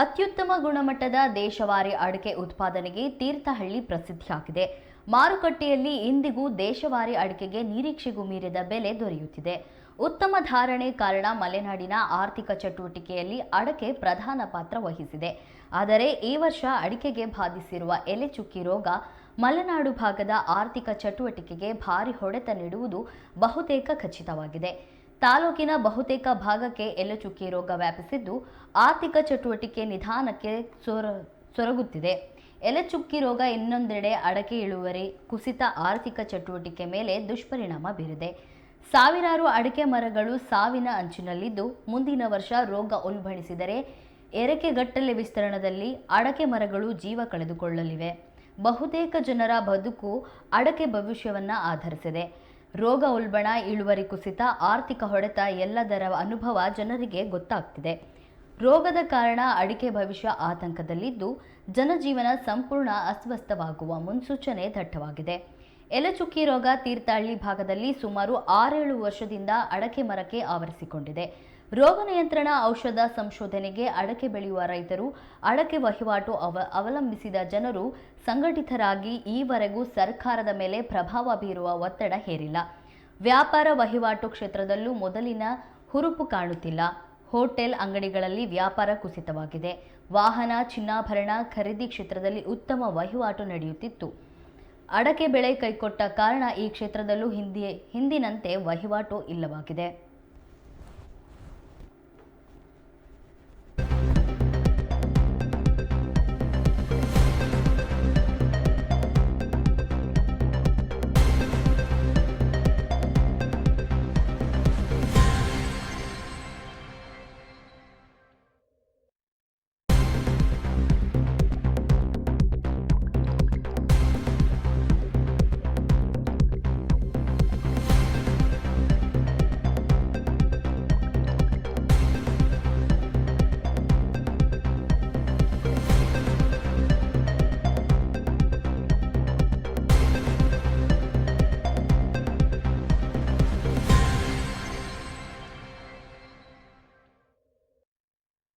ಅತ್ಯುತ್ತಮ ಗುಣಮಟ್ಟದ ದೇಶವಾರಿ ಅಡಿಕೆ ಉತ್ಪಾದನೆಗೆ ತೀರ್ಥಹಳ್ಳಿ ಪ್ರಸಿದ್ಧಿಯಾಗಿದೆ. ಮಾರುಕಟ್ಟೆಯಲ್ಲಿ ಇಂದಿಗೂ ದೇಶವಾರಿ ಅಡಿಕೆಗೆ ನಿರೀಕ್ಷೆಗೂ ಮೀರಿದ ಬೆಲೆ ದೊರೆಯುತ್ತಿದೆ. ಉತ್ತಮ ಧಾರಣೆ ಕಾರಣ ಮಲೆನಾಡಿನ ಆರ್ಥಿಕ ಚಟುವಟಿಕೆಯಲ್ಲಿ ಅಡಕೆ ಪ್ರಧಾನ ಪಾತ್ರ ವಹಿಸಿದೆ. ಆದರೆ ಈ ವರ್ಷ ಅಡಿಕೆಗೆ ಬಾಧಿಸಿರುವ ಎಲೆ ಚುಕ್ಕಿ ರೋಗ ಮಲೆನಾಡು ಭಾಗದ ಆರ್ಥಿಕ ಚಟುವಟಿಕೆಗೆ ಭಾರಿ ಹೊಡೆತ ನೀಡುವುದು ಬಹುತೇಕ ಖಚಿತವಾಗಿದೆ. ತಾಲೂಕಿನ ಬಹುತೇಕ ಭಾಗಕ್ಕೆ ಎಲೆಚುಕ್ಕಿ ರೋಗ ವ್ಯಾಪಿಸಿದ್ದು ಆರ್ಥಿಕ ಚಟುವಟಿಕೆ ನಿಧಾನಕ್ಕೆ ಸೊರಗುತ್ತಿದೆ. ಎಲೆಚುಕ್ಕಿ ರೋಗ ಇನ್ನೊಂದೆಡೆ ಅಡಕೆ ಇಳುವರಿ ಕುಸಿತ ಆರ್ಥಿಕ ಚಟುವಟಿಕೆ ಮೇಲೆ ದುಷ್ಪರಿಣಾಮ ಬೀರಿದೆ. ಸಾವಿರಾರು ಅಡಿಕೆ ಮರಗಳು ಸಾವಿನ ಅಂಚಿನಲ್ಲಿದ್ದು ಮುಂದಿನ ವರ್ಷ ರೋಗ ಉಲ್ಬಣಿಸಿದರೆ ಎರೆಕೆಗಟ್ಟಲೆ ವಿಸ್ತೀರ್ಣದಲ್ಲಿ ಅಡಕೆ ಮರಗಳು ಜೀವ ಕಳೆದುಕೊಳ್ಳಲಿವೆ. ಬಹುತೇಕ ಜನರ ಬದುಕು ಅಡಕೆ ಭವಿಷ್ಯವನ್ನ ಆಧರಿಸಿದೆ. ರೋಗ ಉಲ್ಬಣ, ಇಳುವರಿ ಕುಸಿತ, ಆರ್ಥಿಕ ಹೊಡೆತ ಎಲ್ಲದರ ಅನುಭವ ಜನರಿಗೆ ಗೊತ್ತಾಗ್ತಿದೆ. ರೋಗದ ಕಾರಣ ಅಡಿಕೆ ಭವಿಷ್ಯ ಆತಂಕದಲ್ಲಿದ್ದು ಜನಜೀವನ ಸಂಪೂರ್ಣ ಅಸ್ವಸ್ಥವಾಗುವ ಮುನ್ಸೂಚನೆ ದಟ್ಟವಾಗಿದೆ. ಎಲೆಚುಕ್ಕಿ ರೋಗ ತೀರ್ಥಹಳ್ಳಿ ಭಾಗದಲ್ಲಿ ಸುಮಾರು 6-7 ವರ್ಷದಿಂದ ಅಡಕೆ ಮರಕ್ಕೆ ಆವರಿಸಿಕೊಂಡಿದೆ. ರೋಗ ನಿಯಂತ್ರಣ ಔಷಧ ಸಂಶೋಧನೆಗೆ ಅಡಕೆ ಬೆಳೆಯುವ ರೈತರು, ಅಡಕೆ ವಹಿವಾಟು ಅವಲಂಬಿಸಿದ ಜನರು ಸಂಘಟಿತರಾಗಿ ಈವರೆಗೂ ಸರ್ಕಾರದ ಮೇಲೆ ಪ್ರಭಾವ ಬೀರುವ ಒತ್ತಡ ಹೇರಿಲ್ಲ. ವ್ಯಾಪಾರ ವಹಿವಾಟು ಕ್ಷೇತ್ರದಲ್ಲೂ ಮೊದಲಿನ ಹುರುಪು ಕಾಣುತ್ತಿಲ್ಲ. ಹೋಟೆಲ್, ಅಂಗಡಿಗಳಲ್ಲಿ ವ್ಯಾಪಾರ ಕುಸಿತವಾಗಿದೆ. ವಾಹನ, ಚಿನ್ನಾಭರಣ ಖರೀದಿ ಕ್ಷೇತ್ರದಲ್ಲಿ ಉತ್ತಮ ವಹಿವಾಟು ನಡೆಯುತ್ತಿತ್ತು. ಅಡಕೆ ಬೆಳೆ ಕೈಕೊಟ್ಟ ಕಾರಣ ಈ ಕ್ಷೇತ್ರದಲ್ಲೂ ಹಿಂದಿನಂತೆ ವಹಿವಾಟು ಇಲ್ಲವಾಗಿದೆ.